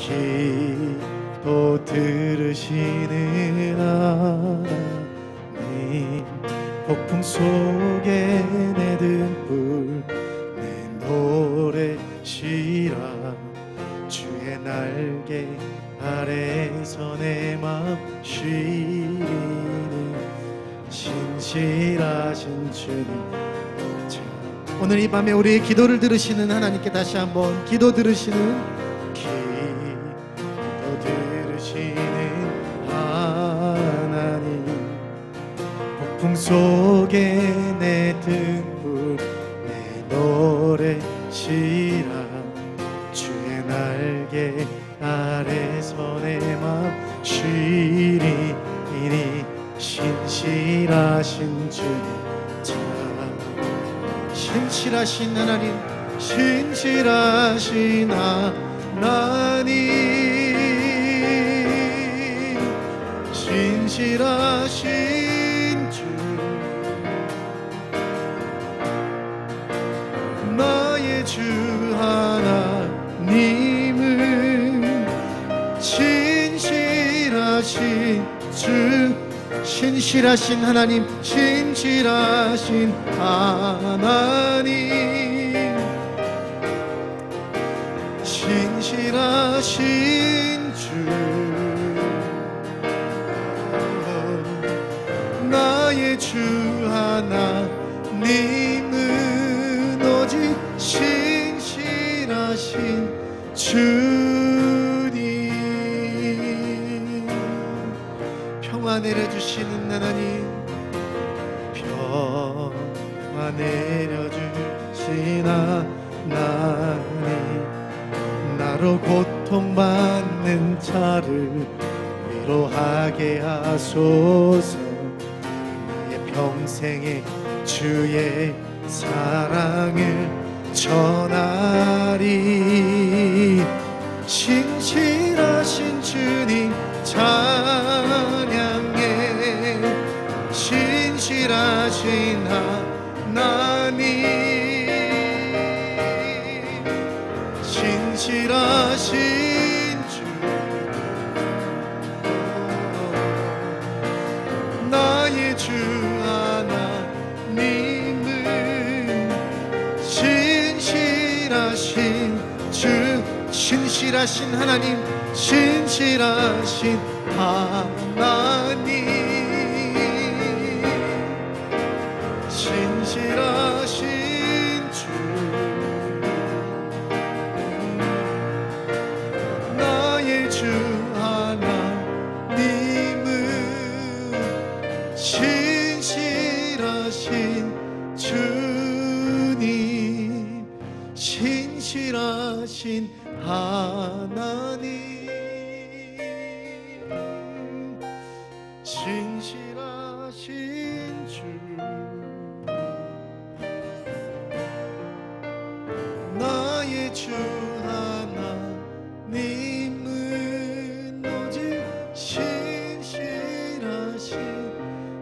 기도 들으시는 하나님, 폭풍 속에 내 등불 내 노래시라. 주의 날개 아래서 내 맘 쉬는 신실하신 주님. 자, 오늘 이 밤에 우리의 기도를 들으시는 하나님께 다시 한번 기도 들으시는 하나님, 폭풍 속에 내 등불 내 노래시라. 주의 날개 아래서 내 맘 쉬리니 신실하신 주님. 자, 신실하신 하나님, 신실하신 하나님, 신실하신 주, 나의 주 하나님은 신실하신 주, 신실하신 하나님, 신실하신 하나님, 신실하신 주, 나의 주 하나님은 오직 신실하신 주님. 평화 내려주시는 하나님, 평화 내려주신 하나님, 나로 고통받는 자를 위로하게 하소서. 평생에 주의 사랑을 전하리. 신실하신 주님 찬양해. 신실하신 하나님, 신실하신 주, 나의 주 하나님은 신실하신 주, 신실하신 하나님, 신실하신 하나님, 신실하신 주, 나의 주 하나님은 신실하신 주님, 신실하신 하나님, 신실하신 주, 나의 주 하나님은 오직 신실하신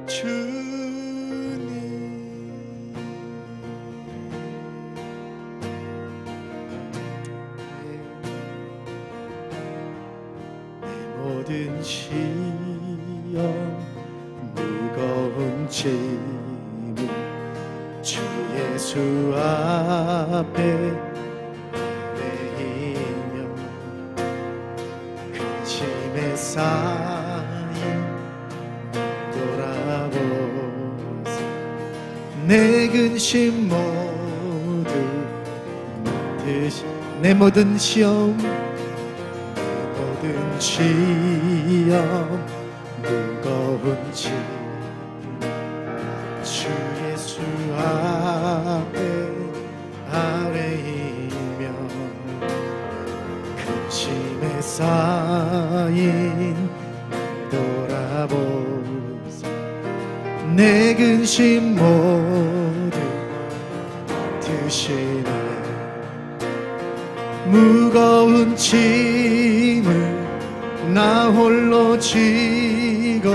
주님. 내 모든 시험 무거운 짐을 주 예수 앞에 내리며 근심에 쌓인 돌아보세. 내 근심 모두 맡으시. 내 모든 시험, 내 모든 시험 무거운 짐 주 예수 앞에 아뢰이며 근심에 쌓인 돌아보세. 내 근심 모두 드시네. 무거운 짐을 나 홀로 지고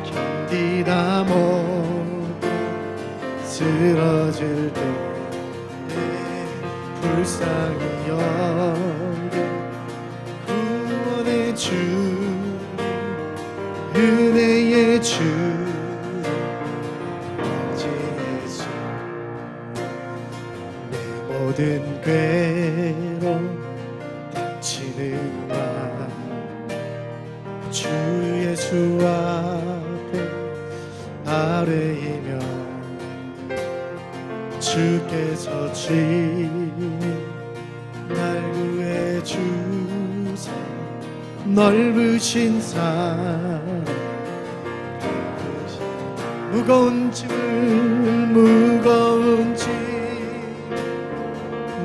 견디다 못해 쓰러질 때 불쌍히 여겨 주 은혜의 주 예수 내 모든 괴로움 닥치는 맘 주 예수 앞에 아뢰이며 주께서 주님 날 구해 주사 넓으신 산 무거운 짐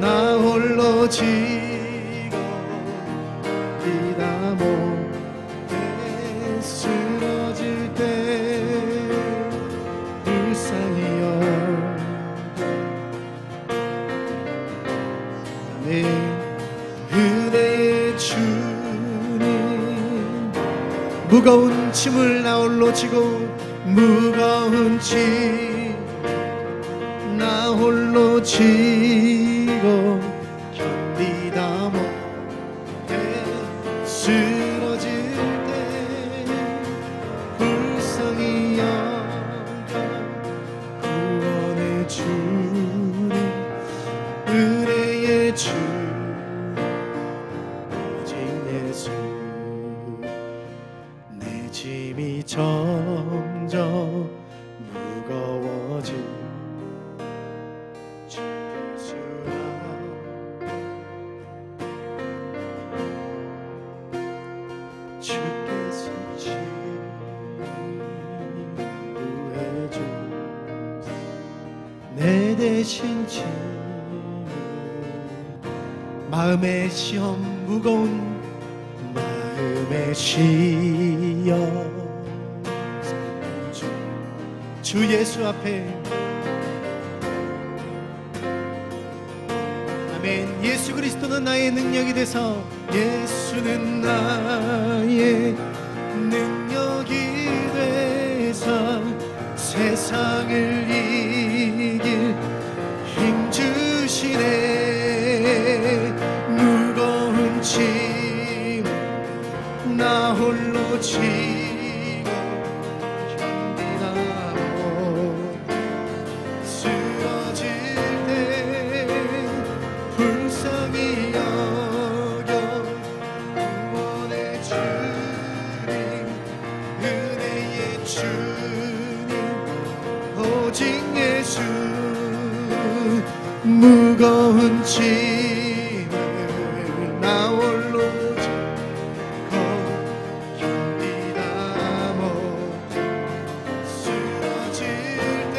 나 홀로 지고 이다 못해 쓰러질 때 불쌍히여 내 은혜의 주님 무거운 짐을 나 홀로 지고 무거운 짐 나 홀로 지고 견디다 못해 쓰러질 때 불쌍히 여겨 구원의 주님 은혜의 주 오직 예수 내 짐이 점점 무거워지 주께서 치유해줘 내 대신 치유 마음의 시험 무거운 마음의 시험 주 예수 앞에 아멘. 예수 그리스도는 나의 능력이 돼서 예수는 나의 능력이 돼서 세상을 이길 힘 주시네 무거운 짐 나 홀로 지고 견디다 못 쓰러질 때 불쌍히 여겨 구원의 주님 은혜의 주님 오직 예수 무거운 짐을 나 홀로 지고 견디다 못 쓰러질 때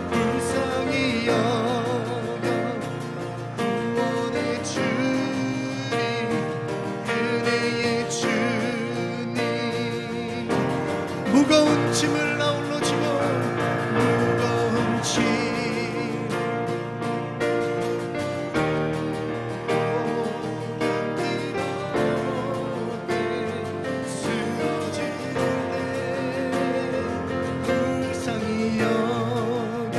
불쌍히 여겨 구원의 주님 은혜의 주님 무거운 짐을 나 홀로 지고 무거운 짐 쓰러질 때 불쌍히 여겨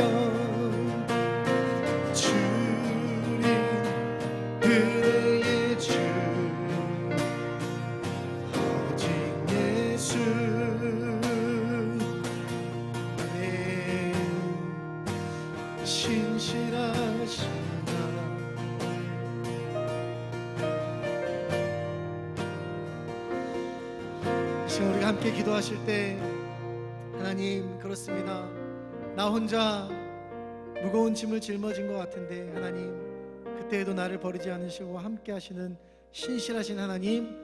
주님 은혜의 주 오직 예수 아멘 신실하시다 지금 우리가 함께 기도하실 때 하나님 그렇습니다 나 혼자 무거운 짐을 짊어진 것 같은데 하나님 그때에도 나를 버리지 않으시고 함께 하시는 신실하신 하나님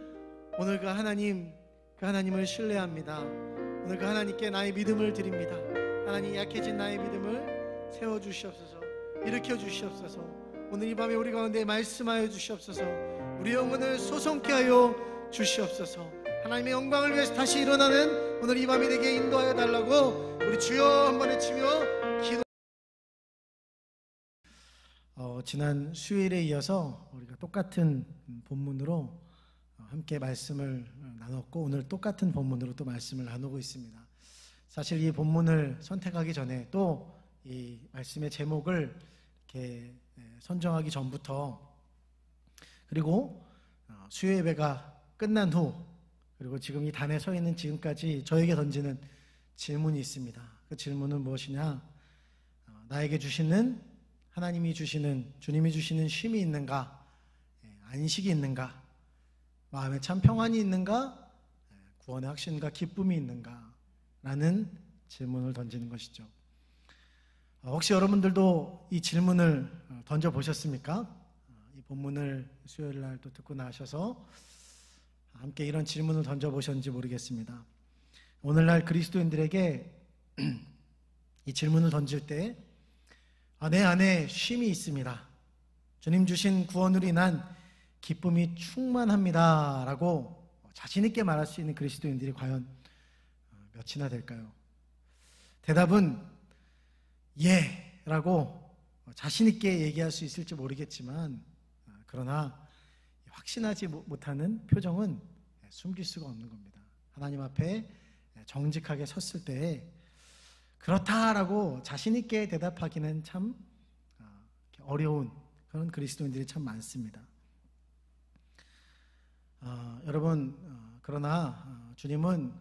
오늘 그 하나님을 신뢰합니다 오늘 그 하나님께 나의 믿음을 드립니다 하나님 약해진 나의 믿음을 세워주시옵소서 일으켜 주시옵소서 오늘 이 밤에 우리 가운데 말씀하여 주시옵소서 우리 영혼을 소송케 하여 주시옵소서 하나님의 영광을 위해서 다시 일어나는 오늘 이 밤이 되게 인도하여 달라고 우리 주여 한번 외치며 기도 지난 수요일에 이어서 우리가 똑같은 본문으로 함께 말씀을 나눴고 오늘 똑같은 본문으로 또 말씀을 나누고 있습니다. 사실 이 본문을 선택하기 전에 또 이 말씀의 제목을 이렇게 선정하기 전부터 그리고 수요 예배가 끝난 후 그리고 지금 이 단에 서 있는 지금까지 저에게 던지는 질문이 있습니다. 그 질문은 무엇이냐? 나에게 주시는, 하나님이 주시는, 주님이 주시는 쉼이 있는가? 안식이 있는가? 마음에 참 평안이 있는가? 구원의 확신과 기쁨이 있는가? 라는 질문을 던지는 것이죠. 혹시 여러분들도 이 질문을 던져보셨습니까? 이 본문을 수요일 날 또 듣고 나셔서 함께 이런 질문을 던져보셨는지 모르겠습니다. 오늘날 그리스도인들에게 이 질문을 던질 때 내 안에 쉼이 있습니다. 주님 주신 구원으로 인한 기쁨이 충만합니다. 라고 자신 있게 말할 수 있는 그리스도인들이 과연 몇이나 될까요? 대답은 예 라고 자신 있게 얘기할 수 있을지 모르겠지만 그러나 확신하지 못하는 표정은 숨길 수가 없는 겁니다. 하나님 앞에 정직하게 섰을 때 그렇다라고 자신 있게 대답하기는 참 어려운 그런 그리스도인들이 참 많습니다. 여러분, 그러나 주님은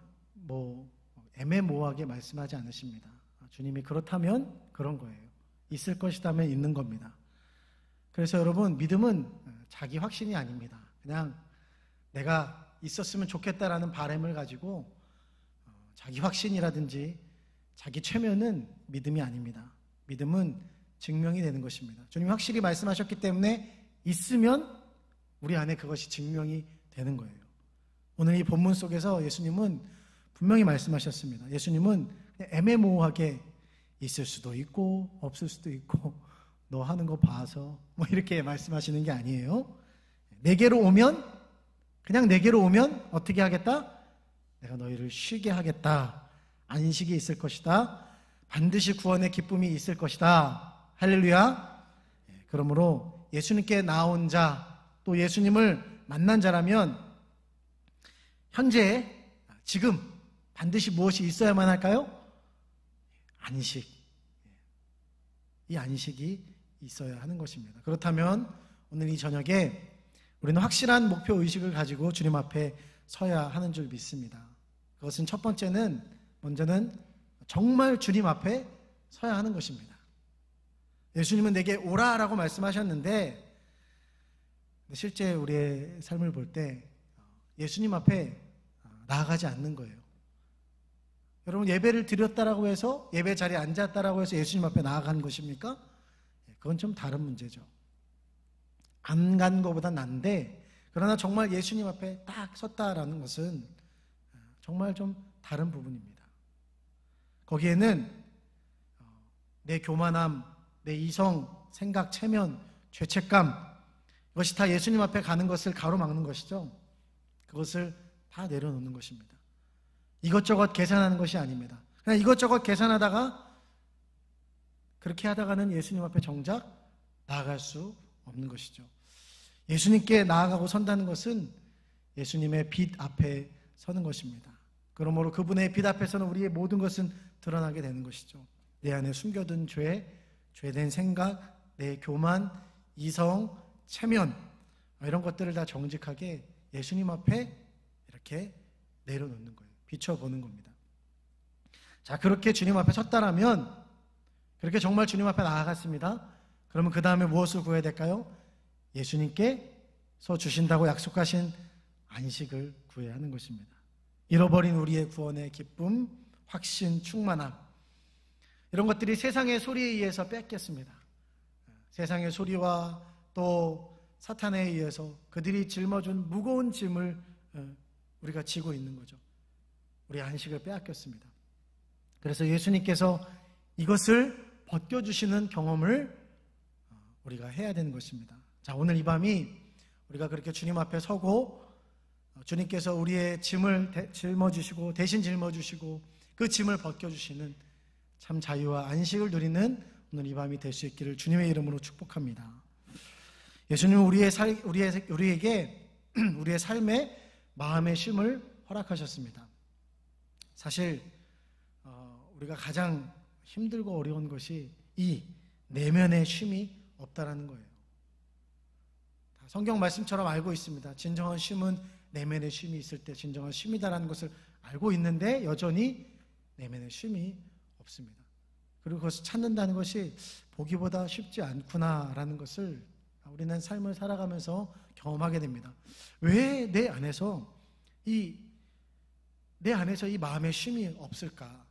애매모호하게 말씀하지 않으십니다. 주님이 그렇다면 그런 거예요. 있을 것이라면 있는 겁니다. 그래서 여러분, 믿음은 자기 확신이 아닙니다. 그냥 내가 있었으면 좋겠다라는 바람을 가지고 자기 확신이라든지 자기 최면은 믿음이 아닙니다. 믿음은 증명이 되는 것입니다. 주님이 확실히 말씀하셨기 때문에 있으면 우리 안에 그것이 증명이 되는 거예요. 오늘 이 본문 속에서 예수님은 분명히 말씀하셨습니다. 예수님은 그냥 애매모호하게 있을 수도 있고 없을 수도 있고 너 하는 거 봐서 이렇게 말씀하시는 게 아니에요. 내게로 오면, 그냥 내게로 오면 어떻게 하겠다? 내가 너희를 쉬게 하겠다. 안식이 있을 것이다. 반드시 구원의 기쁨이 있을 것이다. 할렐루야. 그러므로 예수님께 나온 자, 또 예수님을 만난 자라면 현재 지금 반드시 무엇이 있어야만 할까요? 안식. 이 안식이 있어야 하는 것입니다. 그렇다면 오늘 이 저녁에 우리는 확실한 목표 의식을 가지고 주님 앞에 서야 하는 줄 믿습니다. 그것은 첫 번째는, 먼저는 정말 주님 앞에 서야 하는 것입니다. 예수님은 내게 오라라고 말씀하셨는데 실제 우리의 삶을 볼 때 예수님 앞에 나아가지 않는 거예요. 여러분, 예배를 드렸다라고 해서, 예배 자리에 앉았다라고 해서 예수님 앞에 나아가는 것입니까? 그건 좀 다른 문제죠. 안 간 것보다 난데, 그러나 정말 예수님 앞에 딱 섰다라는 것은 정말 좀 다른 부분입니다. 거기에는 내 교만함, 내 이성, 생각, 체면, 죄책감, 이것이 다 예수님 앞에 가는 것을 가로막는 것이죠. 그것을 다 내려놓는 것입니다. 이것저것 계산하는 것이 아닙니다. 그냥 이것저것 계산하다가, 그렇게 하다가는 예수님 앞에 정작 나아갈 수 없는 것이죠. 예수님께 나아가고 선다는 것은 예수님의 빛 앞에 서는 것입니다. 그러므로 그분의 빛 앞에서는 우리의 모든 것은 드러나게 되는 것이죠. 내 안에 숨겨둔 죄, 죄된 생각, 내 교만, 이성, 체면, 이런 것들을 다 정직하게 예수님 앞에 이렇게 내려놓는 거예요. 비춰보는 겁니다. 자, 그렇게 주님 앞에 섰다라면, 그렇게 정말 주님 앞에 나아갔습니다. 그러면 그 다음에 무엇을 구해야 될까요? 예수님께서 주신다고 약속하신 안식을 구해야 하는 것입니다. 잃어버린 우리의 구원의 기쁨, 확신, 충만함, 이런 것들이 세상의 소리에 의해서 뺏겼습니다. 세상의 소리와 또 사탄에 의해서 그들이 짊어준 무거운 짐을 우리가 지고 있는 거죠. 우리 안식을 빼앗겼습니다. 그래서 예수님께서 이것을 벗겨주시는 경험을 우리가 해야 되는 것입니다. 자, 오늘 이 밤이 우리가 그렇게 주님 앞에 서고 주님께서 우리의 짐을 짊어주시고, 대신 짊어주시고 그 짐을 벗겨주시는 참 자유와 안식을 누리는 오늘 이 밤이 될 수 있기를 주님의 이름으로 축복합니다. 예수님은 우리에게 우리의 삶에 마음의 쉼을 허락하셨습니다. 사실 우리가 가장 힘들고 어려운 것이 이 내면의 쉼이 없다라는 거예요. 다 성경 말씀처럼 알고 있습니다. 진정한 쉼은 내면의 쉼이 있을 때 진정한 쉼이다라는 것을 알고 있는데 여전히 내면의 쉼이 없습니다. 그리고 그것을 찾는다는 것이 보기보다 쉽지 않구나라는 것을 우리는 삶을 살아가면서 경험하게 됩니다. 왜 내 안에서 이 마음의 쉼이 없을까?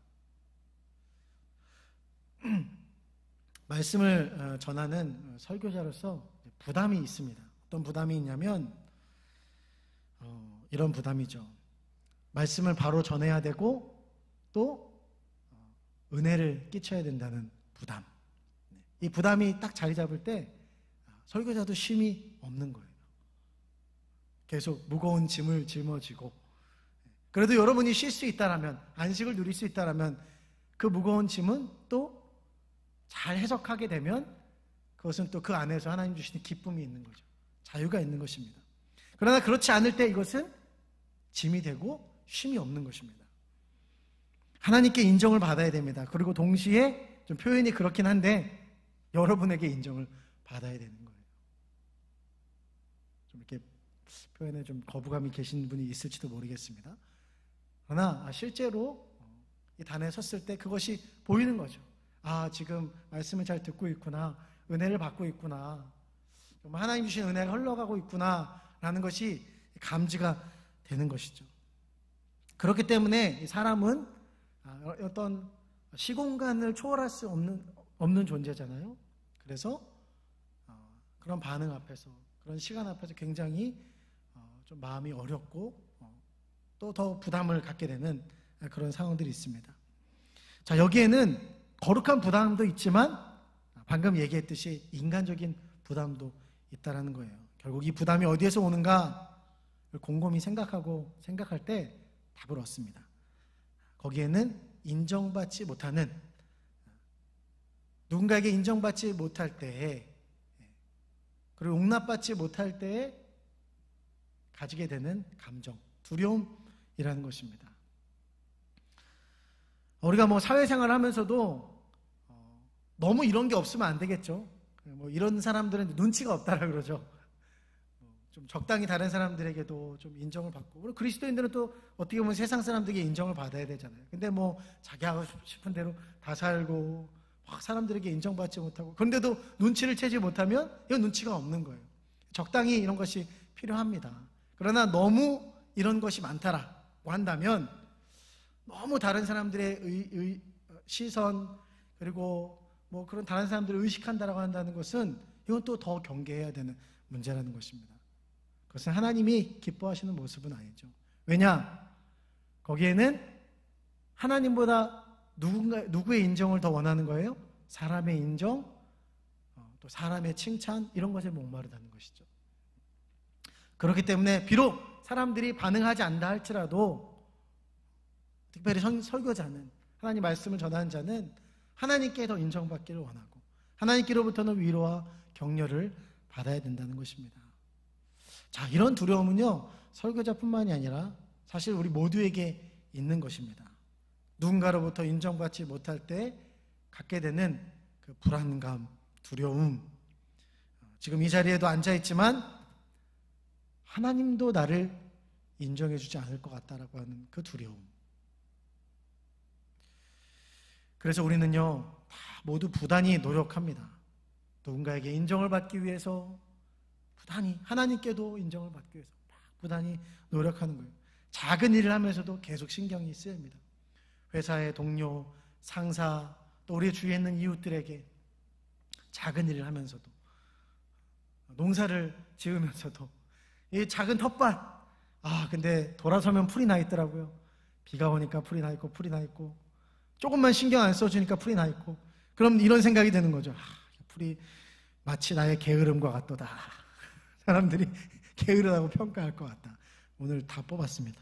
말씀을 전하는 설교자로서 부담이 있습니다. 어떤 부담이 있냐면 이런 부담이죠. 말씀을 바로 전해야 되고 또 은혜를 끼쳐야 된다는 부담. 이 부담이 딱 자리 잡을 때 설교자도 쉼이 없는 거예요. 계속 무거운 짐을 짊어지고, 그래도 여러분이 쉴 수 있다라면, 안식을 누릴 수 있다라면 그 무거운 짐은 또 잘 해석하게 되면 그것은 또 그 안에서 하나님 주시는 기쁨이 있는 거죠. 자유가 있는 것입니다. 그러나 그렇지 않을 때 이것은 짐이 되고 쉼이 없는 것입니다. 하나님께 인정을 받아야 됩니다. 그리고 동시에 좀 표현이 그렇긴 한데 여러분에게 인정을 받아야 되는 거예요. 좀 이렇게 표현에 좀 거부감이 계신 분이 있을지도 모르겠습니다. 그러나 실제로 이 단에 섰을 때 그것이 보이는 거죠. 지금 말씀을 잘 듣고 있구나, 은혜를 받고 있구나, 하나님 주신 은혜가 흘러가고 있구나 라는 것이 감지가 되는 것이죠. 그렇기 때문에 사람은 어떤 시공간을 초월할 수 없는 존재잖아요. 그래서 그런 반응 앞에서, 그런 시간 앞에서 굉장히 좀 마음이 어렵고 또 더 부담을 갖게 되는 그런 상황들이 있습니다. 자, 여기에는 거룩한 부담도 있지만 방금 얘기했듯이 인간적인 부담도 있다라는 거예요. 결국 이 부담이 어디에서 오는가 곰곰이 생각할 때 답을 얻습니다. 거기에는 인정받지 못하는, 누군가에게 인정받지 못할 때에, 그리고 용납받지 못할 때에 가지게 되는 감정, 두려움이라는 것입니다. 우리가 사회생활을 하면서도 너무 이런 게 없으면 안 되겠죠. 이런 사람들은 눈치가 없다라 그러죠. 좀 적당히 다른 사람들에게도 좀 인정을 받고, 그리고 그리스도인들은 또 어떻게 보면 세상 사람들에게 인정을 받아야 되잖아요. 근데 자기 하고 싶은 대로 다 살고 막 사람들에게 인정받지 못하고, 그런데도 눈치를 채지 못하면 이건 눈치가 없는 거예요. 적당히 이런 것이 필요합니다. 그러나 너무 이런 것이 많다라고 한다면 너무 다른 사람들의 시선, 그리고 그런 다른 사람들을 의식한다라고 한다는 것은 이건 또 더 경계해야 되는 문제라는 것입니다. 그것은 하나님이 기뻐하시는 모습은 아니죠. 왜냐? 거기에는 하나님보다 누구의 인정을 더 원하는 거예요? 사람의 인정, 또 사람의 칭찬, 이런 것에 목마르다는 것이죠. 그렇기 때문에 비록 사람들이 반응하지 않는다 할지라도, 특별히 설교자는, 하나님 말씀을 전하는 자는 하나님께 더 인정받기를 원하고 하나님께로부터는 위로와 격려를 받아야 된다는 것입니다. 자, 이런 두려움은요, 설교자뿐만이 아니라 사실 우리 모두에게 있는 것입니다. 누군가로부터 인정받지 못할 때 갖게 되는 그 불안감, 두려움, 지금 이 자리에도 앉아있지만 하나님도 나를 인정해주지 않을 것 같다라고 하는 그 두려움. 그래서 우리는요, 다 모두 부단히 노력합니다. 누군가에게 인정을 받기 위해서 부단히, 하나님께도 인정을 받기 위해서 부단히 노력하는 거예요. 작은 일을 하면서도 계속 신경이 쓰입니다. 회사의 동료, 상사, 또 우리 주위에 있는 이웃들에게 작은 일을 하면서도, 농사를 지으면서도, 이 작은 텃밭, 근데 돌아서면 풀이 나 있더라고요. 비가 오니까 풀이 나 있고 조금만 신경 안 써주니까 풀이 나 있고, 그럼 이런 생각이 드는 거죠. 풀이 마치 나의 게으름과 같도다. 사람들이 게으르다고 평가할 것 같다. 오늘 다 뽑았습니다.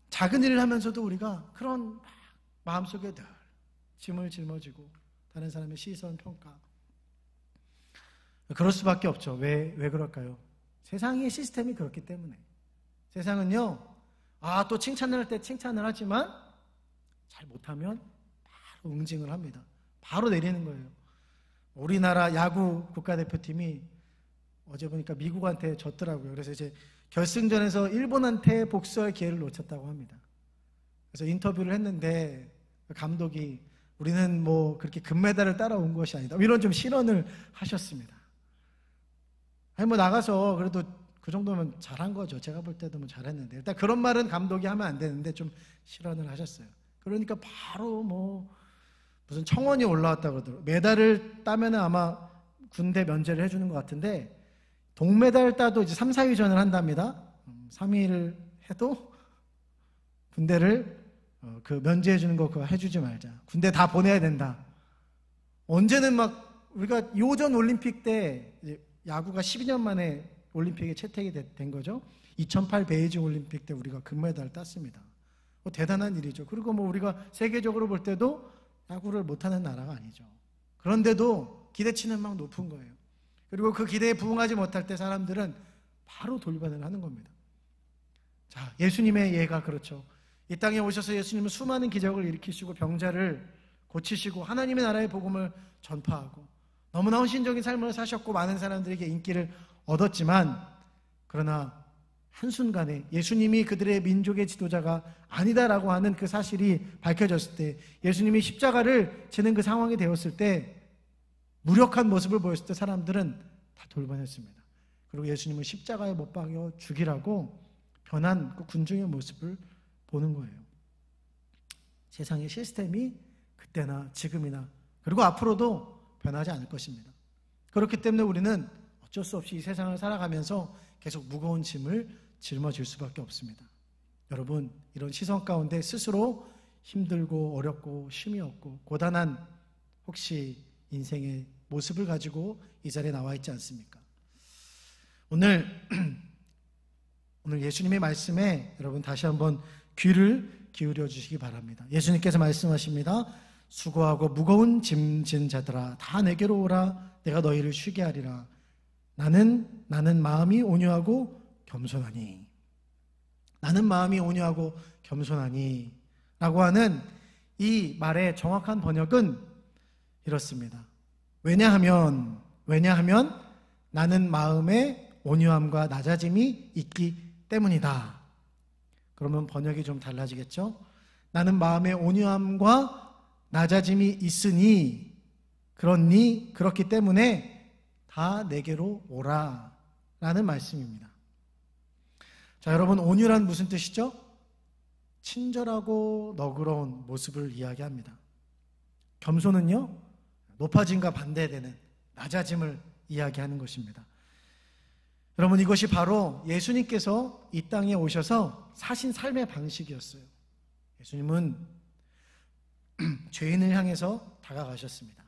작은 일을 하면서도 우리가 그런 마음속에 늘 짐을 짊어지고 다른 사람의 시선, 평가, 그럴 수밖에 없죠. 왜 그럴까요? 세상의 시스템이 그렇기 때문에. 세상은요, 또 칭찬을 할 때 칭찬을 하지만 잘 못하면 바로 응징을 합니다. 바로 내리는 거예요. 우리나라 야구 국가대표팀이 어제 보니까 미국한테 졌더라고요. 그래서 이제 결승전에서 일본한테 복수할 기회를 놓쳤다고 합니다. 그래서 인터뷰를 했는데 감독이 우리는 뭐 그렇게 금메달을 따라온 것이 아니다, 이런 좀 실언을 하셨습니다. 아니 뭐 나가서 그래도 그 정도면 잘한 거죠. 제가 볼 때도 뭐 잘했는데, 일단 그런 말은 감독이 하면 안 되는데 좀 실언을 하셨어요. 그러니까 바로 뭐 무슨 청원이 올라왔다고 그러더라고요. 메달을 따면 아마 군대 면제를 해주는 것 같은데, 동메달 따도 이제 3, 4위전을 한답니다. 3위를 해도 군대를 그 면제해 주는 거 그거 해주지 말자. 군대 다 보내야 된다. 언제는 막 우리가 요전 올림픽 때 이제 야구가 12년 만에 올림픽에 채택이 된 거죠. 2008 베이징 올림픽 때 우리가 금메달을 땄습니다. 대단한 일이죠. 그리고 뭐 우리가 세계적으로 볼 때도 야구를 못하는 나라가 아니죠. 그런데도 기대치는 막 높은 거예요. 그리고 그 기대에 부응하지 못할 때 사람들은 바로 돌변을 하는 겁니다. 자, 예수님의 예가 그렇죠. 이 땅에 오셔서 예수님은 수많은 기적을 일으키시고 병자를 고치시고 하나님의 나라의 복음을 전파하고 너무나 헌신적인 삶을 사셨고 많은 사람들에게 인기를 얻었지만, 그러나 한순간에 예수님이 그들의 민족의 지도자가 아니다라고 하는 그 사실이 밝혀졌을 때, 예수님이 십자가를 지는 그 상황이 되었을 때, 무력한 모습을 보였을 때 사람들은 다 돌변했습니다. 그리고 예수님은 십자가에 못 박여 죽이라고 변한 그 군중의 모습을 보는 거예요. 세상의 시스템이 그때나 지금이나 그리고 앞으로도 변하지 않을 것입니다. 그렇기 때문에 우리는 어쩔 수 없이 이 세상을 살아가면서 계속 무거운 짐을 짊어질 수밖에 없습니다. 여러분, 이런 시선 가운데 스스로 힘들고 어렵고 쉼이 없고 고단한 혹시 인생의 모습을 가지고 이 자리에 나와 있지 않습니까? 오늘 예수님의 말씀에 여러분 다시 한번 귀를 기울여 주시기 바랍니다. 예수님께서 말씀하십니다. 수고하고 무거운 짐진 자들아 다 내게로 오라. 내가 너희를 쉬게 하리라. 나는 마음이 온유하고 겸손하니. 나는 마음이 온유하고 겸손하니 라고 하는 이 말의 정확한 번역은 이렇습니다. 왜냐하면 나는 마음에 온유함과 낮아짐이 있기 때문이다. 그러면 번역이 좀 달라지겠죠? 나는 마음에 온유함과 낮아짐이 있으니 그렇기 때문에 다 내게로 오라 라는 말씀입니다. 자, 여러분, 온유란 무슨 뜻이죠? 친절하고 너그러운 모습을 이야기합니다. 겸손은요, 높아짐과 반대되는 낮아짐을 이야기하는 것입니다. 여러분, 이것이 바로 예수님께서 이 땅에 오셔서 사신 삶의 방식이었어요. 예수님은 죄인을 향해서 다가가셨습니다.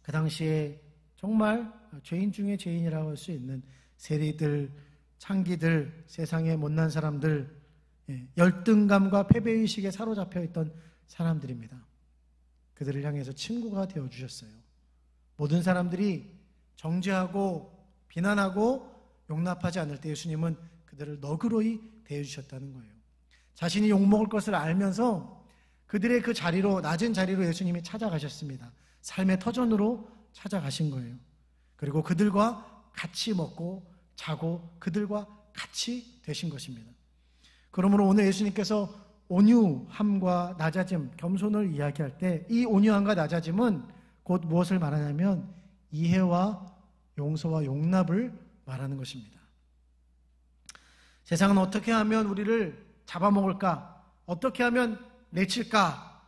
그 당시에 정말 죄인 중에 죄인이라고 할 수 있는 세리들, 창기들, 세상의 못난 사람들, 열등감과 패배의식에 사로잡혀 있던 사람들입니다. 그들을 향해서 친구가 되어주셨어요. 모든 사람들이 정죄하고 비난하고 용납하지 않을 때 예수님은 그들을 너그러이 대해주셨다는 거예요. 자신이 욕먹을 것을 알면서 그들의 그 자리로, 낮은 자리로 예수님이 찾아가셨습니다. 삶의 터전으로 찾아가신 거예요. 그리고 그들과 같이 먹고 자고 그들과 같이 되신 것입니다. 그러므로 오늘 예수님께서 온유함과 낮아짐, 겸손을 이야기할 때 이 온유함과 낮아짐은 곧 무엇을 말하냐면 이해와 용서와 용납을 말하는 것입니다. 세상은 어떻게 하면 우리를 잡아먹을까? 어떻게 하면 내칠까?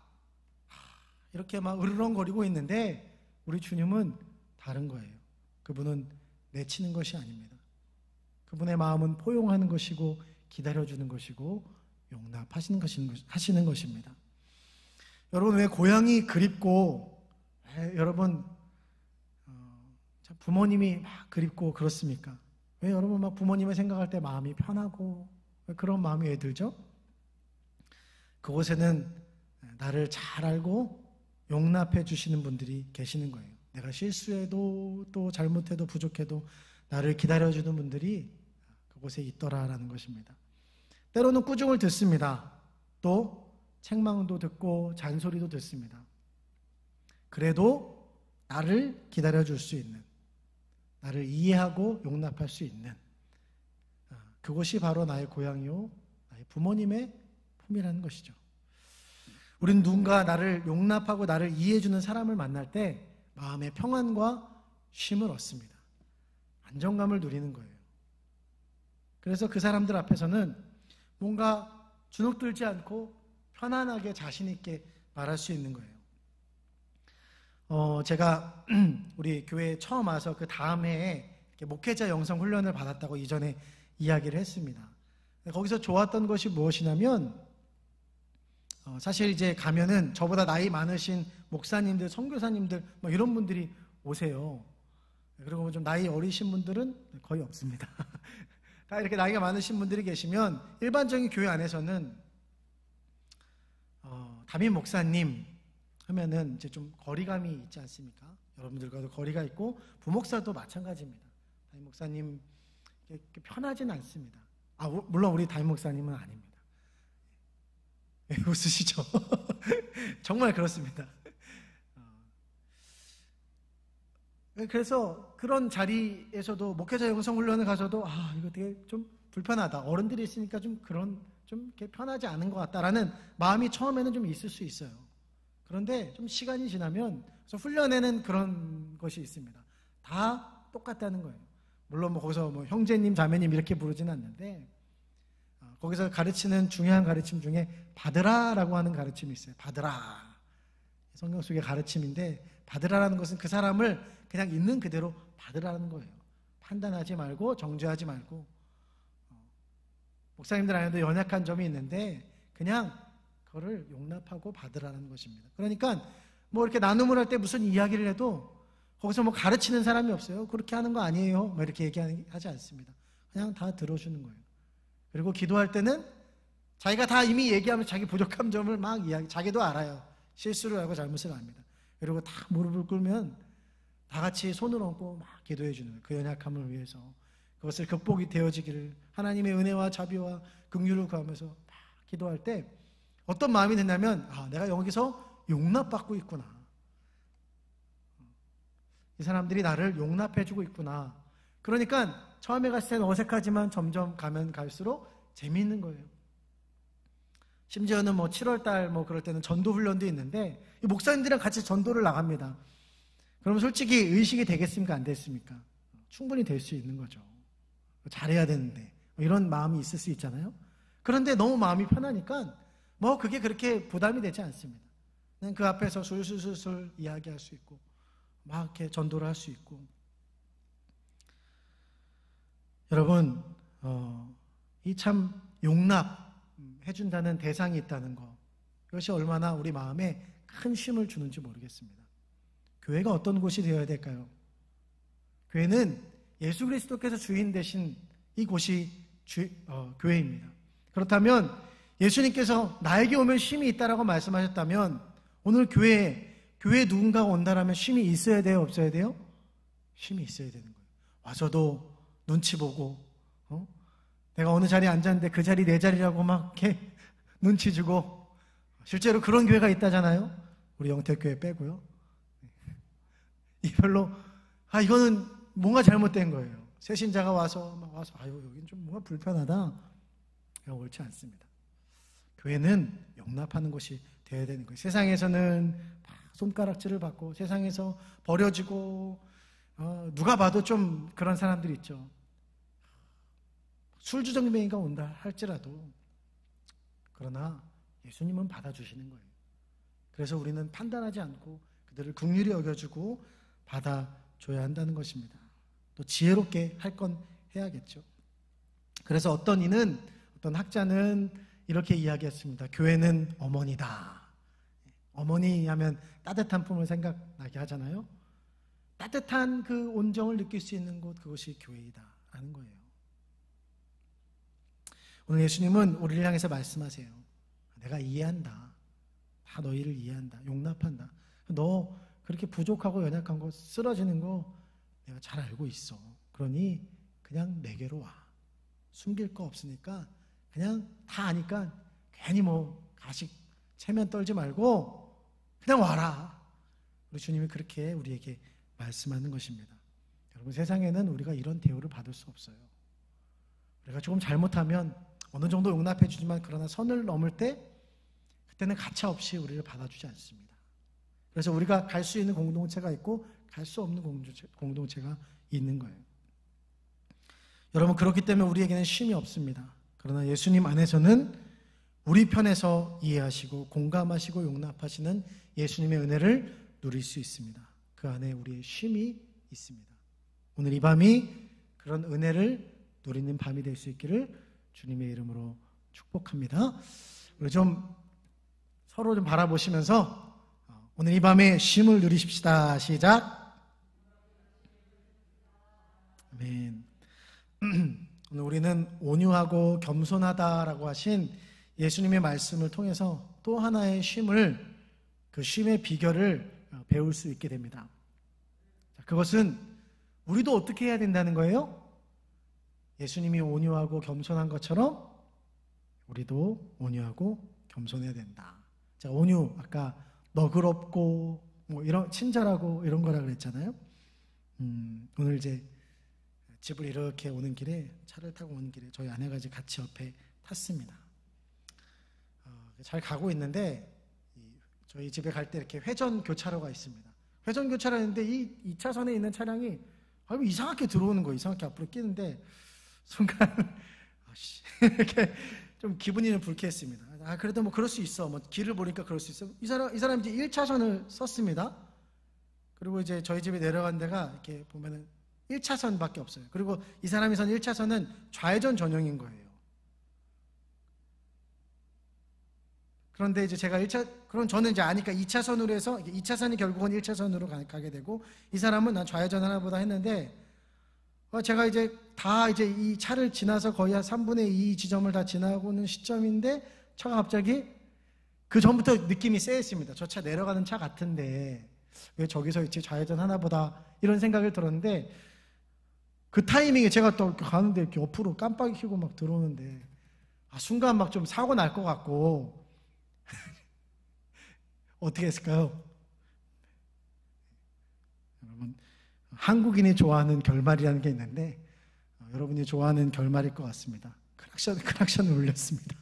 이렇게 막 으르렁거리고 있는데 우리 주님은 다른 거예요. 그분은 내치는 것이 아닙니다. 그분의 마음은 포용하는 것이고 기다려주는 것이고 용납하시는 하시는 것입니다. 여러분, 왜 고향이 그립고 여러분 부모님이 막 그립고 그렇습니까? 왜 여러분 막 부모님을 생각할 때 마음이 편하고 왜 그런 마음이 왜 들죠? 그곳에는 나를 잘 알고 용납해 주시는 분들이 계시는 거예요. 내가 실수해도 또 잘못해도 부족해도 나를 기다려주는 분들이 그곳에 있더라라는 것입니다. 때로는 꾸중을 듣습니다. 또 책망도 듣고 잔소리도 듣습니다. 그래도 나를 기다려줄 수 있는, 나를 이해하고 용납할 수 있는, 그것이 바로 나의 고향이요 나의 부모님의 품이라는 것이죠. 우린 누군가 나를 용납하고 나를 이해해주는 사람을 만날 때 마음의 평안과 쉼을 얻습니다. 안정감을 누리는 거예요. 그래서 그 사람들 앞에서는 뭔가 주눅들지 않고 편안하게 자신 있게 말할 수 있는 거예요. 제가 우리 교회에 처음 와서 그 다음 해에 목회자 영성 훈련을 받았다고 이전에 이야기를 했습니다. 거기서 좋았던 것이 무엇이냐면 사실 이제 가면은 저보다 나이 많으신 목사님들, 선교사님들 뭐 이런 분들이 오세요. 그리고 좀 나이 어리신 분들은 거의 없습니다. 다 이렇게 나이가 많으신 분들이 계시면 일반적인 교회 안에서는 담임 목사님 하면은 이제 좀 거리감이 있지 않습니까? 여러분들과도 거리가 있고 부목사도 마찬가지입니다. 담임 목사님 편하진 않습니다. 물론 우리 담임 목사님은 아닙니다. 웃으시죠? 정말 그렇습니다. 그래서 그런 자리에서도 목회자 영성 훈련을 가서도 이거 되게 좀 불편하다. 어른들이 있으니까 좀 이렇게 편하지 않은 것 같다라는 마음이 처음에는 좀 있을 수 있어요. 그런데 좀 시간이 지나면 그래서 훈련에는 그런 것이 있습니다. 다 똑같다는 거예요. 물론 거기서 형제님, 자매님 이렇게 부르지는 않는데 거기서 가르치는 중요한 가르침 중에 받으라라고 하는 가르침이 있어요. 받으라. 성경 속의 가르침인데 받으라라는 것은 그 사람을 그냥 있는 그대로 받으라는 거예요. 판단하지 말고 정죄하지 말고 목사님들 안에도 연약한 점이 있는데 그냥 그거를 용납하고 받으라는 것입니다. 그러니까 이렇게 나눔을 할 때 무슨 이야기를 해도 거기서 가르치는 사람이 없어요. 그렇게 하는 거 아니에요. 이렇게 얘기하지 않습니다. 그냥 다 들어주는 거예요. 그리고 기도할 때는 자기가 다 이미 얘기하면 자기 부족한 점을 막 자기도 알아요. 실수를 하고 잘못을 압니다. 그리고 다 무릎을 꿇으면 다 같이 손을 얹고 막 기도해 주는 거예요. 그 연약함을 위해서 그것을 극복이 되어지기를 하나님의 은혜와 자비와 긍휼을 구하면서 막 기도할 때 어떤 마음이 드냐면 내가 여기서 용납받고 있구나. 이 사람들이 나를 용납해주고 있구나. 그러니까 처음에 갔을 때는 어색하지만 점점 가면 갈수록 재미있는 거예요. 심지어는 7월달 그럴 때는 전도 훈련도 있는데 이 목사님들이랑 같이 전도를 나갑니다. 그럼 솔직히 의식이 되겠습니까? 안 됐습니까? 충분히 될 수 있는 거죠. 잘해야 되는데 이런 마음이 있을 수 있잖아요. 그런데 너무 마음이 편하니까 그게 그렇게 부담이 되지 않습니다. 그냥 그 앞에서 술술술술 이야기할 수 있고 막 이렇게 전도를 할 수 있고. 여러분 이 참 용납해준다는 대상이 있다는 것, 이것이 얼마나 우리 마음에 큰 쉼을 주는지 모르겠습니다. 교회가 어떤 곳이 되어야 될까요? 교회는 예수 그리스도께서 주인 되신 이 곳이 교회입니다. 그렇다면 예수님께서 나에게 오면 쉼이 있다라고 말씀하셨다면 오늘 교회에 누군가가 온다라면 쉼이 있어야 돼요? 없어야 돼요? 쉼이 있어야 되는 거예요. 와서도 눈치 보고 내가 어느 자리에 앉았는데 그 자리 내 자리라고 막 이렇게 눈치 주고, 실제로 그런 교회가 있다잖아요. 우리 영택교회 빼고요. 별로 이거는 뭔가 잘못된 거예요. 새신자가 와서 여긴 좀 뭔가 불편하다. 이거 옳지 않습니다. 교회는 용납하는 것이 되어야 되는 거예요. 세상에서는 손가락질을 받고 세상에서 버려지고 누가 봐도 좀 그런 사람들이 있죠. 술주정뱅이가 온다 할지라도 그러나 예수님은 받아주시는 거예요. 그래서 우리는 판단하지 않고 그들을 긍휼히 여겨주고 받아줘야 한다는 것입니다. 또 지혜롭게 할 건 해야겠죠. 그래서 어떤 학자는 이렇게 이야기했습니다. 교회는 어머니다. 어머니 하면 따뜻한 품을 생각나게 하잖아요. 따뜻한 그 온정을 느낄 수 있는 곳, 그것이 교회이다 라는 거예요. 오늘 예수님은 우리를 향해서 말씀하세요. 내가 이해한다. 다 너희를 이해한다. 용납한다. 너 그렇게 부족하고 연약한 거, 쓰러지는 거 내가 잘 알고 있어. 그러니 그냥 내게로 와. 숨길 거 없으니까 그냥 다 아니까 괜히 가식 체면 떨지 말고 그냥 와라. 우리 주님이 그렇게 우리에게 말씀하는 것입니다. 여러분, 세상에는 우리가 이런 대우를 받을 수 없어요. 우리가 조금 잘못하면 어느 정도 용납해 주지만 그러나 선을 넘을 때 그때는 가차없이 우리를 받아주지 않습니다. 그래서 우리가 갈 수 있는 공동체가 있고 갈 수 없는 공동체가 있는 거예요. 여러분, 그렇기 때문에 우리에게는 쉼이 없습니다. 그러나 예수님 안에서는 우리 편에서 이해하시고 공감하시고 용납하시는 예수님의 은혜를 누릴 수 있습니다. 그 안에 우리의 쉼이 있습니다. 오늘 이 밤이 그런 은혜를 누리는 밤이 될 수 있기를 주님의 이름으로 축복합니다. 우리 좀 서로 좀 바라보시면서 오늘 이 밤에 쉼을 누리십시다. 시작. 아멘. 오늘 우리는 온유하고 겸손하다라고 하신 예수님의 말씀을 통해서 또 하나의 쉼을, 그 쉼의 비결을 배울 수 있게 됩니다. 그것은 우리도 어떻게 해야 된다는 거예요? 예수님이 온유하고 겸손한 것처럼 우리도 온유하고 겸손해야 된다. 제가 온유, 아까 너그럽고 뭐 이런 친절하고 이런 거라 그랬잖아요. 오늘 이제 집을 이렇게 오는 길에, 차를 타고 오는 길에 저희 아내가 이제 같이 옆에 탔습니다. 잘 가고 있는데 저희 집에 갈 때 이렇게 회전 교차로가 있습니다. 회전 교차로가 있는데 이 2차선에 있는 차량이 이상하게 들어오는 거예요. 이상하게 앞으로 끼는데 순간 이렇게 좀 기분이 좀 불쾌했습니다. 그래도 뭐 그럴 수 있어. 뭐 길을 보니까 그럴 수 있어. 이 사람 이제 1차선을 썼습니다. 그리고 이제 저희 집에 내려간 데가 이렇게 보면은 1차선밖에 없어요. 그리고 이 사람이 선 1차선은 좌회전 전용인 거예요. 그런데 이제 제가 그럼 저는 이제 아니까 2차선으로 해서 2차선이 결국은 1차선으로 가게 되고, 이 사람은 난 좌회전 하나보다 했는데, 제가 이제 이 차를 지나서 거의 한 3분의 2 지점을 다 지나고는 시점인데, 차가 갑자기 그 전부터 느낌이 쎄했습니다. 저 차 내려가는 차 같은데 왜 저기서 있지, 좌회전 하나보다, 이런 생각을 들었는데, 그 타이밍에 제가 또 가는데 이렇게 옆으로 깜빡이 켜고 막 들어오는데, 순간 막 좀 사고 날 것 같고 어떻게 했을까요? 여러분, 한국인이 좋아하는 결말이라는 게 있는데 여러분이 좋아하는 결말일 것 같습니다. 크락션을 울렸습니다.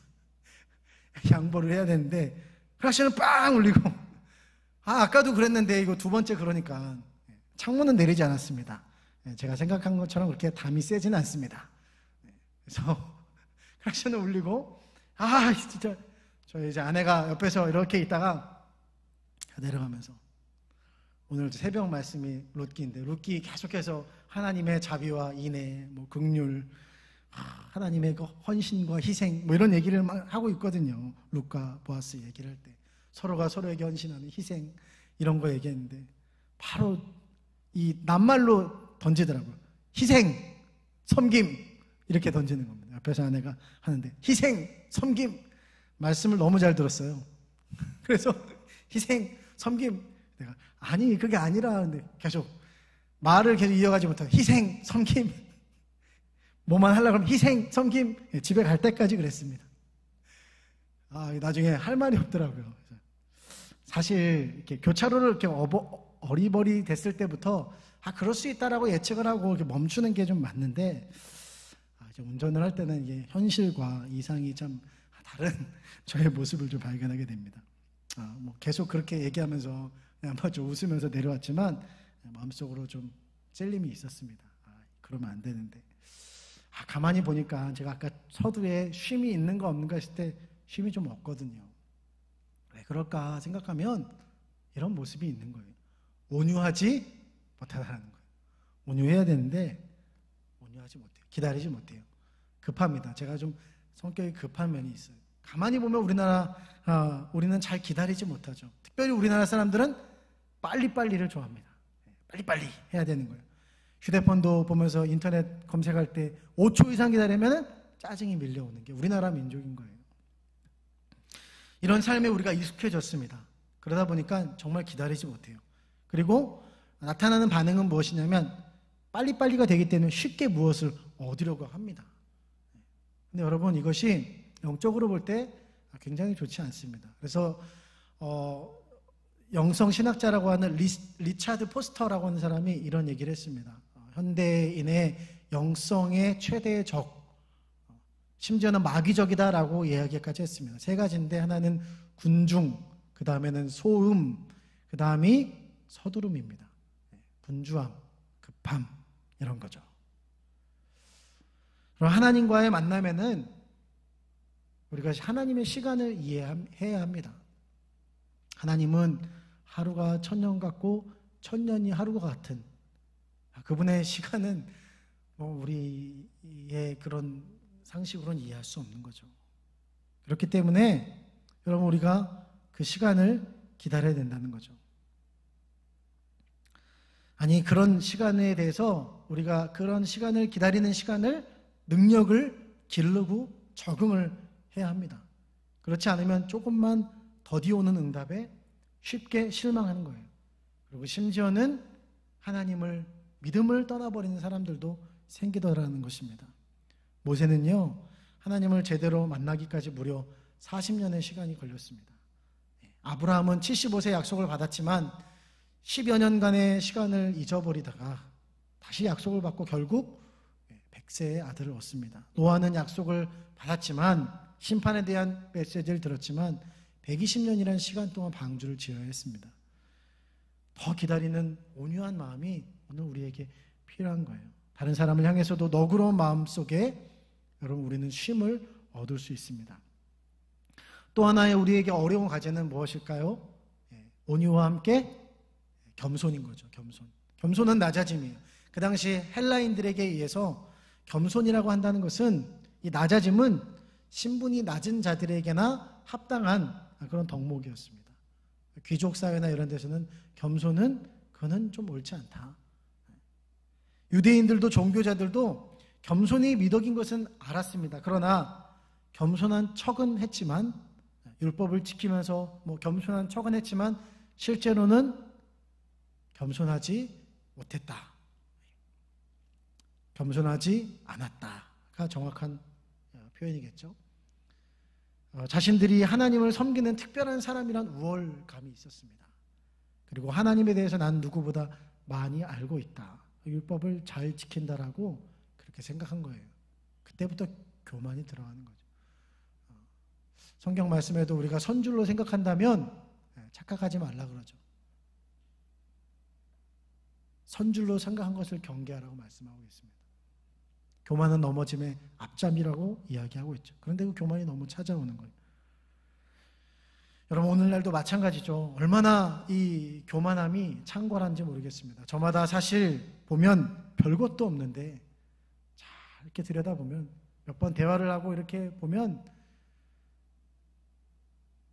양보를 해야 되는데 크락션을 빵 울리고, 아까도 그랬는데 이거 두 번째 그러니까 창문은 내리지 않았습니다. 제가 생각한 것처럼 그렇게 담이 세지는 않습니다. 그래서 크락션을 울리고, 진짜 저희 이제 아내가 옆에서 이렇게 있다가 내려가면서, 오늘 새벽 말씀이 룻기인데 룻기 계속해서 하나님의 자비와 인애, 뭐 긍휼, 하나님의 그 헌신과 희생, 뭐 이런 얘기를 막 하고 있거든요. 룻과 보아스 얘기를 할 때 서로가 서로에게 헌신하는 희생, 이런 거 얘기했는데 바로 이 낱말로 던지더라고요. 희생, 섬김, 이렇게 던지는 겁니다. 옆에서 아내가 하는데 희생, 섬김, 말씀을 너무 잘 들었어요. 그래서 희생, 섬김, 내가 아니 그게 아니라, 근데 계속 말을 계속 이어가지 못하고 희생, 섬김, 뭐만 하려고 하면 희생, 섬김, 집에 갈 때까지 그랬습니다. 나중에 할 말이 없더라고요. 사실 이렇게 교차로를 이렇게 어리버리 됐을 때부터 그럴 수 있다라고 예측을 하고 이렇게 멈추는 게 좀 맞는데, 이제 운전을 할 때는 이게 현실과 이상이 참 다른 저의 모습을 좀 발견하게 됩니다. 뭐 계속 그렇게 얘기하면서 그냥 좀 웃으면서 내려왔지만 마음속으로 좀 찔림이 있었습니다. 그러면 안 되는데. 가만히 보니까 제가 아까 서두에 쉼이 있는가 없는가 했을 때 쉼이 좀 없거든요. 왜 그럴까 생각하면 이런 모습이 있는 거예요. 온유하지 못하다는 거예요. 온유해야 되는데 온유하지 못해요. 기다리지 못해요. 급합니다. 제가 좀 성격이 급한 면이 있어요. 가만히 보면 우리는 잘 기다리지 못하죠. 특별히 우리나라 사람들은 빨리빨리를 좋아합니다. 빨리빨리 해야 되는 거예요. 휴대폰도 보면서 인터넷 검색할 때 5초 이상 기다리면 짜증이 밀려오는 게 우리나라 민족인 거예요. 이런 삶에 우리가 익숙해졌습니다. 그러다 보니까 정말 기다리지 못해요. 그리고 나타나는 반응은 무엇이냐면 빨리빨리가 되기 때문에 쉽게 무엇을 얻으려고 합니다. 근데 여러분, 이것이 영적으로 볼 때 굉장히 좋지 않습니다. 그래서 영성 신학자라고 하는 리차드 포스터라고 하는 사람이 이런 얘기를 했습니다. 현대인의 영성의 최대의 적, 심지어는 마귀적이다라고 이야기까지 했습니다. 세 가지인데 하나는 군중, 그 다음에는 소음, 그 다음이 서두름입니다. 분주함, 급함 이런 거죠. 그럼 하나님과의 만남에는 우리가 하나님의 시간을 이해해야 합니다. 하나님은 하루가 천년 같고 천년이 하루가 같은 그분의 시간은 우리의 그런 상식으로는 이해할 수 없는 거죠. 그렇기 때문에 여러분 우리가 그 시간을 기다려야 된다는 거죠. 아니 그런 시간에 대해서 우리가 그런 시간을 기다리는 시간을 능력을 기르고 적응을 해야 합니다. 그렇지 않으면 조금만 더디 오는 응답에 쉽게 실망하는 거예요. 그리고 심지어는 하나님을 믿음을 떠나버리는 사람들도 생기더라는 것입니다. 모세는요 하나님을 제대로 만나기까지 무려 40년의 시간이 걸렸습니다. 아브라함은 75세 약속을 받았지만 10여 년간의 시간을 잊어버리다가 다시 약속을 받고 결국 100세의 아들을 얻습니다. 노아는 약속을 받았지만 심판에 대한 메시지를 들었지만 120년이라는 시간 동안 방주를 지어야 했습니다. 더 기다리는 온유한 마음이 오늘 우리에게 필요한 거예요. 다른 사람을 향해서도 너그러운 마음 속에 여러분 우리는 쉼을 얻을 수 있습니다. 또 하나의 우리에게 어려운 과제는 무엇일까요? 온유와 함께 겸손인 거죠. 겸손은 낮아짐이에요. 그 당시 헬라인들에게 의해서 겸손이라고 한다는 것은 이 낮아짐은 신분이 낮은 자들에게나 합당한 그런 덕목이었습니다. 귀족 사회나 이런 데서는 겸손은 그거는 좀 옳지 않다. 유대인들도 종교자들도 겸손이 미덕인 것은 알았습니다. 그러나 겸손한 척은 했지만 율법을 지키면서 겸손한 척은 했지만 실제로는 겸손하지 못했다. 겸손하지 않았다가 정확한 표현이겠죠. 자신들이 하나님을 섬기는 특별한 사람이란 우월감이 있었습니다. 그리고 하나님에 대해서 난 누구보다 많이 알고 있다. 율법을 잘 지킨다라고 그렇게 생각한 거예요. 그때부터 교만이 들어가는 거죠. 성경 말씀에도 우리가 선줄로 생각한다면 착각하지 말라 그러죠. 선줄로 생각한 것을 경계하라고 말씀하고 있습니다. 교만은 넘어짐의 앞잠이라고 이야기하고 있죠. 그런데 그 교만이 너무 찾아오는 거예요. 여러분 오늘날도 마찬가지죠. 얼마나 이 교만함이 창궐한지 모르겠습니다. 저마다 사실 보면 별것도 없는데 잘 이렇게 들여다보면 몇 번 대화를 하고 이렇게 보면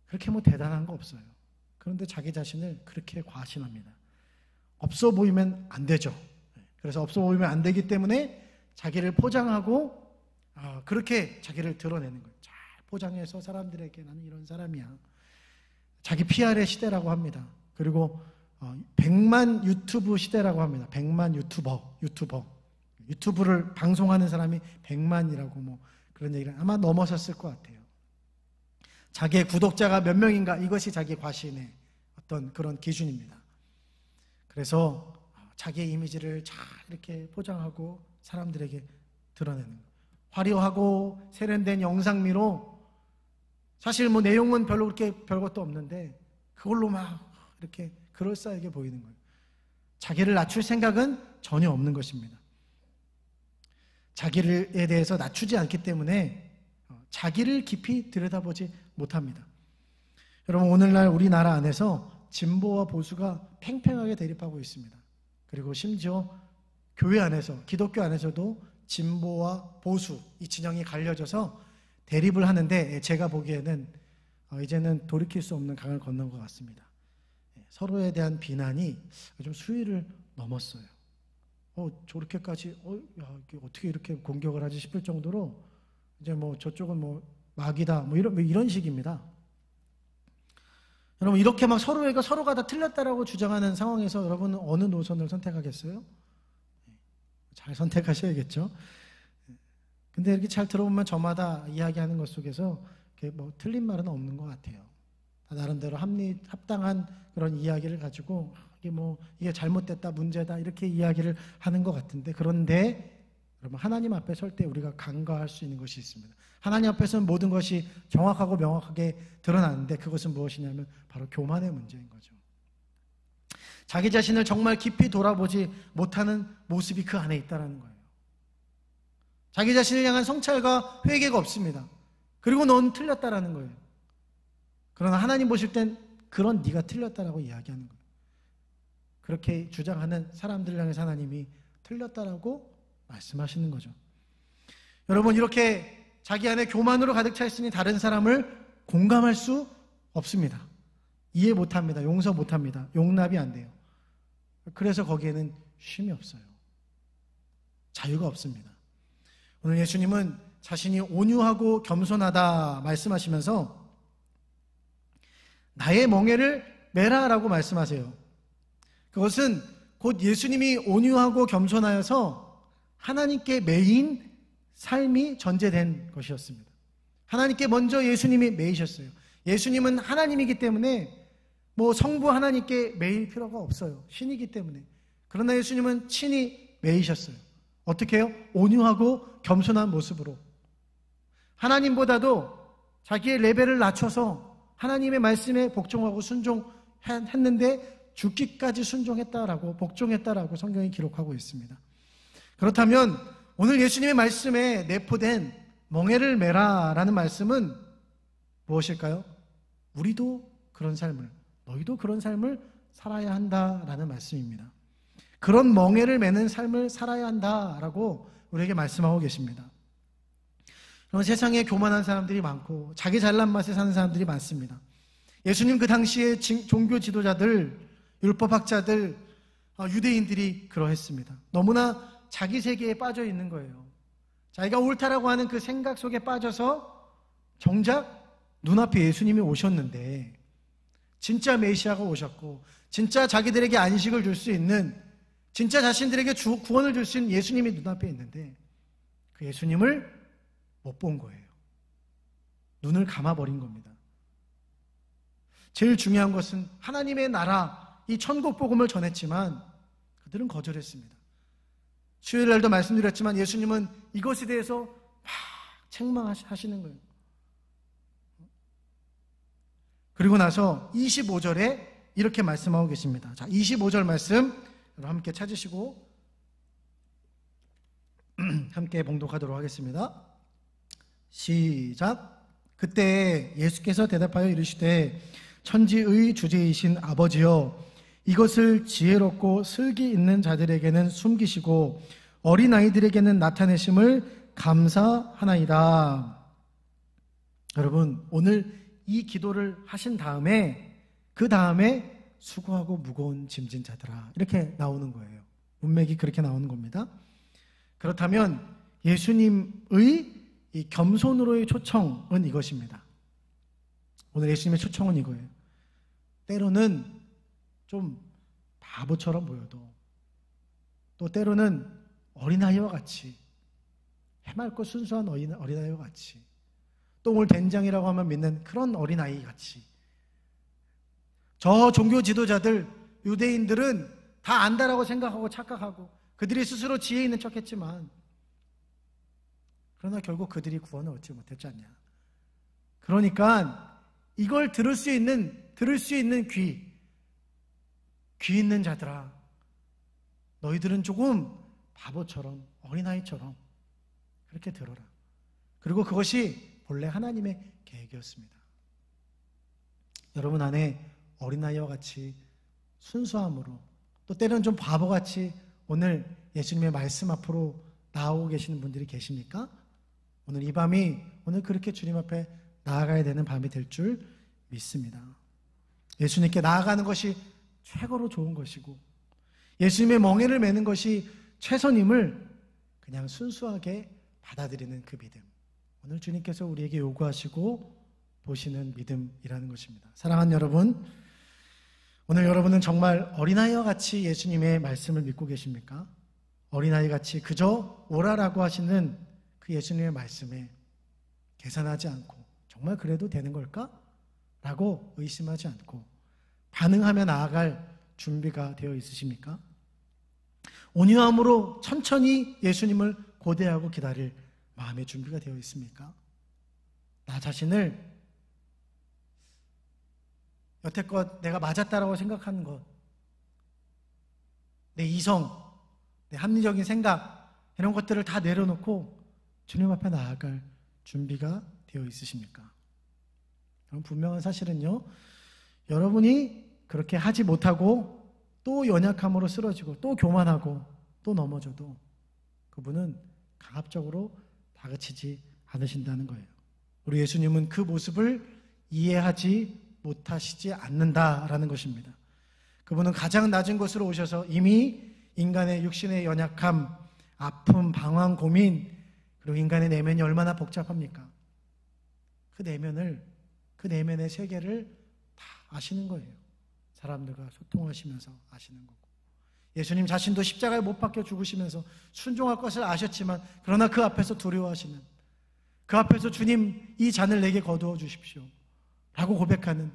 그렇게 대단한 거 없어요. 그런데 자기 자신을 그렇게 과신합니다. 없어 보이면 안 되죠. 그래서 없어 보이면 안 되기 때문에 자기를 포장하고 그렇게 자기를 드러내는 거예요. 잘 포장해서 사람들에게 나는 이런 사람이야. 자기 PR의 시대라고 합니다. 그리고 100만 유튜브 시대라고 합니다. 100만 유튜브를 방송하는 사람이 100만이라고 그런 얘기를 아마 넘어섰을 것 같아요. 자기의 구독자가 몇 명인가 이것이 자기 과신의 어떤 그런 기준입니다. 그래서 자기의 이미지를 잘 이렇게 포장하고 사람들에게 드러내는 거예요. 화려하고 세련된 영상미로 사실 내용은 별로 그렇게 별것도 없는데 그걸로 막 이렇게 그럴싸하게 보이는 거예요. 자기를 낮출 생각은 전혀 없는 것입니다. 자기에 대해서 낮추지 않기 때문에 자기를 깊이 들여다보지 못합니다. 여러분 오늘날 우리나라 안에서 진보와 보수가 팽팽하게 대립하고 있습니다. 그리고 심지어 교회 안에서 기독교 안에서도 진보와 보수 이 진영이 갈려져서 대립을 하는데 제가 보기에는 이제는 돌이킬 수 없는 강을 건넌 것 같습니다. 서로에 대한 비난이 좀 수위를 넘었어요. 저렇게까지 어떻게 이렇게 공격을 하지 싶을 정도로 이제 저쪽은 마귀다 이런 식입니다. 여러분 이렇게 막 서로가 다 틀렸다라고 주장하는 상황에서 여러분은 어느 노선을 선택하겠어요? 잘 선택하셔야겠죠. 근데 이렇게 잘 들어보면 저마다 이야기하는 것 속에서 틀린 말은 없는 것 같아요. 나름대로 합당한 그런 이야기를 가지고 이게 잘못됐다, 문제다 이렇게 이야기를 하는 것 같은데, 그런데 여러분, 하나님 앞에 설 때 우리가 간과할 수 있는 것이 있습니다. 하나님 앞에서는 모든 것이 정확하고 명확하게 드러나는데, 그것은 무엇이냐면 바로 교만의 문제인 거죠. 자기 자신을 정말 깊이 돌아보지 못하는 모습이 그 안에 있다는 거예요. 자기 자신을 향한 성찰과 회개가 없습니다. 그리고 넌 틀렸다라는 거예요. 그러나 하나님 보실 땐 그런 네가 틀렸다라고 이야기하는 거예요. 그렇게 주장하는 사람들을 향해서 하나님이 틀렸다라고 말씀하시는 거죠. 여러분, 이렇게 자기 안에 교만으로 가득 차 있으니 다른 사람을 공감할 수 없습니다. 이해 못합니다. 용서 못합니다. 용납이 안 돼요. 그래서 거기에는 쉼이 없어요. 자유가 없습니다. 오늘 예수님은 자신이 온유하고 겸손하다 말씀하시면서 나의 멍에를 메라라고 말씀하세요. 그것은 곧 예수님이 온유하고 겸손하여서 하나님께 매인 삶이 전제된 것이었습니다. 하나님께 먼저 예수님이 매이셨어요. 예수님은 하나님이기 때문에 성부 하나님께 매일 필요가 없어요. 신이기 때문에. 그러나 예수님은 친히 매이셨어요. 어떻게 해요? 온유하고 겸손한 모습으로. 하나님보다도 자기의 레벨을 낮춰서 하나님의 말씀에 복종하고 순종했는데 죽기까지 순종했다라고, 복종했다라고 성경이 기록하고 있습니다. 그렇다면 오늘 예수님의 말씀에 내포된 멍에를 메라라는 말씀은 무엇일까요? 우리도 그런 삶을, 너희도 그런 삶을 살아야 한다라는 말씀입니다. 그런 멍에를 메는 삶을 살아야 한다라고 우리에게 말씀하고 계십니다. 그럼 세상에 교만한 사람들이 많고 자기 잘난 맛에 사는 사람들이 많습니다. 예수님 그 당시에 종교 지도자들, 율법학자들, 유대인들이 그러했습니다. 너무나 자기 세계에 빠져 있는 거예요. 자기가 옳다라고 하는 그 생각 속에 빠져서 정작 눈앞에 예수님이 오셨는데, 진짜 메시아가 오셨고 진짜 자기들에게 안식을 줄 수 있는, 진짜 자신들에게 구원을 줄 수 있는 예수님이 눈앞에 있는데 그 예수님을 못 본 거예요. 눈을 감아버린 겁니다. 제일 중요한 것은 하나님의 나라, 이 천국 복음을 전했지만 그들은 거절했습니다. 수요일날도 말씀드렸지만 예수님은 이것에 대해서 막 책망하시는 거예요. 그리고 나서 25절에 이렇게 말씀하고 계십니다. 자, 25절 말씀 함께 찾으시고 함께 봉독하도록 하겠습니다. 시작. 그때 예수께서 대답하여 이르시되 천지의 주제이신 아버지여, 이것을 지혜롭고 슬기 있는 자들에게는 숨기시고 어린아이들에게는 나타내심을 감사하나이다. 여러분, 오늘 이 기도를 하신 다음에 그 다음에 수고하고 무거운 짐진 자들아, 이렇게 나오는 거예요. 문맥이 그렇게 나오는 겁니다. 그렇다면 예수님의 이 겸손으로의 초청은 이것입니다. 오늘 예수님의 초청은 이거예요. 때로는 좀 바보처럼 보여도, 또 때로는 어린아이와 같이, 해맑고 순수한 어린아이와 같이, 똥을 된장이라고 하면 믿는 그런 어린아이 같이, 저 종교 지도자들, 유대인들은 다 안다라고 생각하고 착각하고 그들이 스스로 지혜 있는 척했지만, 그러나 결국 그들이 구원을 얻지 못했지 않냐. 그러니까 이걸 들을 수 있는 귀 있는 자들아, 너희들은 조금 바보처럼, 어린아이처럼 그렇게 들어라. 그리고 그것이 본래 하나님의 계획이었습니다. 여러분 안에 어린아이와 같이 순수함으로, 또 때로는 좀 바보같이 오늘 예수님의 말씀 앞으로 나오고 계시는 분들이 계십니까? 오늘 이 밤이, 오늘 그렇게 주님 앞에 나아가야 되는 밤이 될 줄 믿습니다. 예수님께 나아가는 것이 최고로 좋은 것이고, 예수님의 멍에를 메는 것이 최선임을 그냥 순수하게 받아들이는 그 믿음, 오늘 주님께서 우리에게 요구하시고 보시는 믿음이라는 것입니다. 사랑하는 여러분, 오늘 여러분은 정말 어린아이와 같이 예수님의 말씀을 믿고 계십니까? 어린아이같이 그저 오라라고 하시는 그 예수님의 말씀에 계산하지 않고 정말 그래도 되는 걸까? 라고 의심하지 않고 반응하며 나아갈 준비가 되어 있으십니까? 온유함으로 천천히 예수님을 고대하고 기다릴 마음의 준비가 되어 있습니까? 나 자신을 여태껏 내가 맞았다라고 생각하는 것, 내 이성, 내 합리적인 생각, 이런 것들을 다 내려놓고 주님 앞에 나아갈 준비가 되어 있으십니까? 그럼 분명한 사실은요, 여러분이 그렇게 하지 못하고 또 연약함으로 쓰러지고 또 교만하고 또 넘어져도 그분은 강압적으로 다그치지 않으신다는 거예요. 우리 예수님은 그 모습을 이해하지 못하시지 않는다라는 것입니다. 그분은 가장 낮은 곳으로 오셔서 이미 인간의 육신의 연약함, 아픔, 방황, 고민, 그리고 인간의 내면이 얼마나 복잡합니까? 그 내면의 세계를 다 아시는 거예요. 사람들과 소통하시면서 아시는 거고. 예수님 자신도 십자가에 못 박혀 죽으시면서 순종할 것을 아셨지만 그러나 그 앞에서 두려워하시는, 그 앞에서 주님 이 잔을 내게 거두어 주십시오 라고 고백하는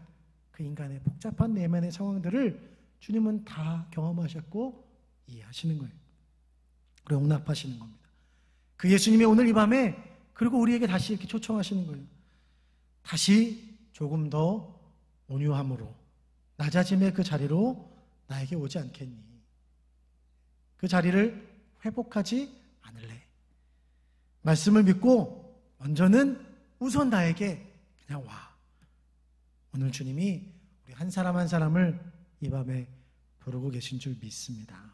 그 인간의 복잡한 내면의 상황들을 주님은 다 경험하셨고 이해하시는 거예요. 그리고 용납하시는 겁니다. 그 예수님이 오늘 이 밤에 그리고 우리에게 다시 이렇게 초청하시는 거예요. 다시 조금 더 온유함으로 낮아짐의 그 자리로 나에게 오지 않겠니? 그 자리를 회복하지 않을래? 말씀을 믿고 먼저는 우선 나에게 그냥 와. 오늘 주님이 우리 한 사람 한 사람을 이 밤에 부르고 계신 줄 믿습니다.